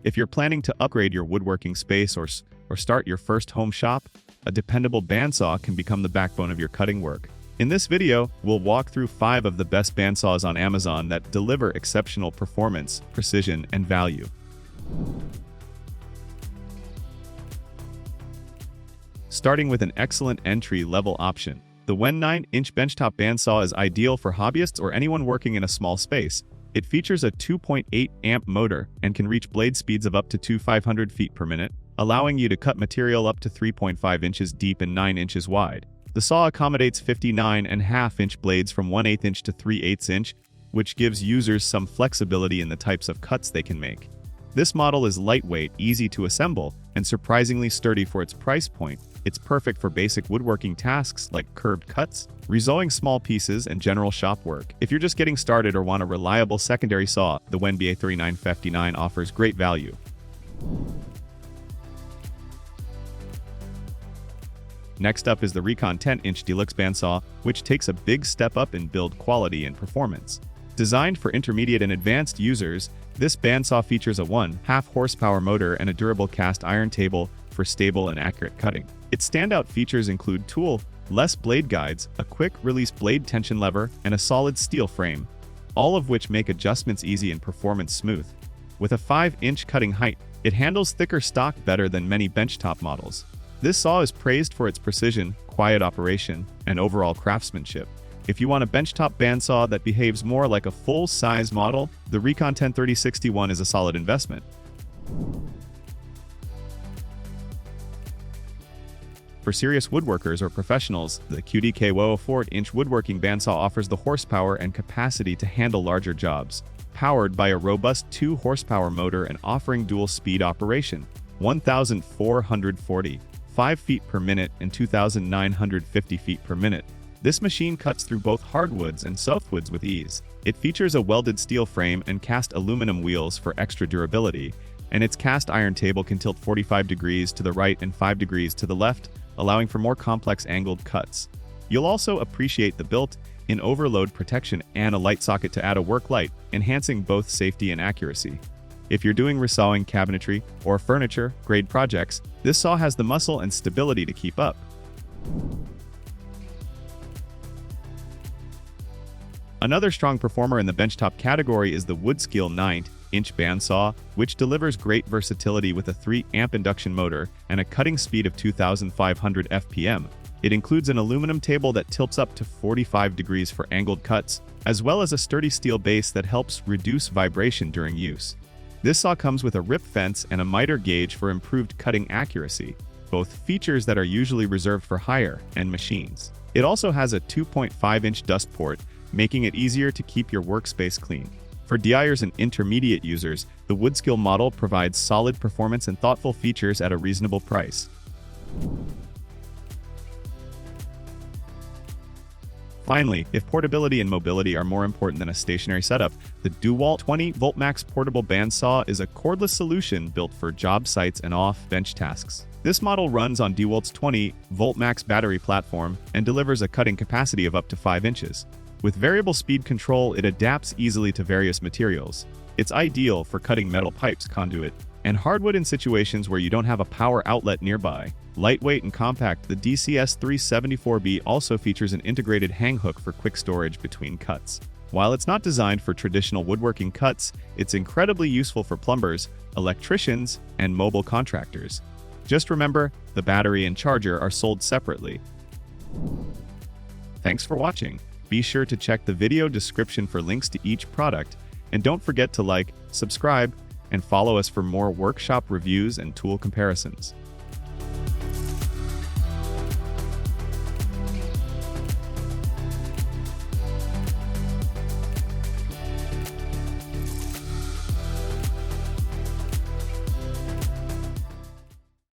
If you're planning to upgrade your woodworking space or start your first home shop, a dependable bandsaw can become the backbone of your cutting work. In this video, we'll walk through 5 of the best bandsaws on Amazon that deliver exceptional performance, precision, and value. Starting with an excellent entry-level option. The 9-inch benchtop bandsaw is ideal for hobbyists or anyone working in a small space. It features a 2.8 amp motor and can reach blade speeds of up to 2,500 feet per minute, allowing you to cut material up to 3.5 inches deep and 9 inches wide. The saw accommodates 59.5-inch blades from 1/8 inch to 3/8 inch, which gives users some flexibility in the types of cuts they can make. This model is lightweight, easy to assemble, and surprisingly sturdy for its price point. It's perfect for basic woodworking tasks like curved cuts, resawing small pieces, and general shop work. If you're just getting started or want a reliable secondary saw, the WOODSKIL 3959 offers great value. Next up is the RIKON 10-inch DELUXE bandsaw, which takes a big step up in build quality and performance. Designed for intermediate and advanced users, this bandsaw features a 1/2 horsepower motor and a durable cast iron table for stable and accurate cutting. Its standout features include tool-less blade guides, a quick-release blade tension lever, and a solid steel frame, all of which make adjustments easy and performance smooth. With a 5-inch cutting height, it handles thicker stock better than many benchtop models. This saw is praised for its precision, quiet operation, and overall craftsmanship. If you want a benchtop bandsaw that behaves more like a full-size model, the RIKON 103061 is a solid investment. For serious woodworkers or professionals, the QD-KYOHO 4-inch woodworking bandsaw offers the horsepower and capacity to handle larger jobs. Powered by a robust 2-horsepower motor and offering dual-speed operation, 1,440 5 feet per minute and 2,950 feet per minute. This machine cuts through both hardwoods and softwoods with ease. It features a welded steel frame and cast aluminum wheels for extra durability, and its cast iron table can tilt 45 degrees to the right and 5 degrees to the left, allowing for more complex angled cuts. You'll also appreciate the built-in overload protection and a light socket to add a work light, enhancing both safety and accuracy. If you're doing resawing cabinetry or furniture-grade projects, this saw has the muscle and stability to keep up. Another strong performer in the benchtop category is the WOODSKIL 9-inch bandsaw, which delivers great versatility with a 3-amp induction motor and a cutting speed of 2,500 FPM. It includes an aluminum table that tilts up to 45 degrees for angled cuts, as well as a sturdy steel base that helps reduce vibration during use. This saw comes with a rip fence and a miter gauge for improved cutting accuracy, both features that are usually reserved for higher-end machines. It also has a 2.5-inch dust port, making it easier to keep your workspace clean. For DIYers and intermediate users, the WOODSKIL model provides solid performance and thoughtful features at a reasonable price. Finally, if portability and mobility are more important than a stationary setup, the DEWALT 20-volt max portable bandsaw is a cordless solution built for job sites and off-bench tasks. This model runs on DEWALT's 20-volt max battery platform and delivers a cutting capacity of up to 5 inches. With variable speed control, it adapts easily to various materials. It's ideal for cutting metal pipes, conduit, and hardwood in situations where you don't have a power outlet nearby. Lightweight and compact, the DCS 374B also features an integrated hang hook for quick storage between cuts. While it's not designed for traditional woodworking cuts, it's incredibly useful for plumbers, electricians, and mobile contractors. Just remember, the battery and charger are sold separately. Thanks for watching. Be sure to check the video description for links to each product, and don't forget to like, subscribe, and follow us for more workshop reviews and tool comparisons.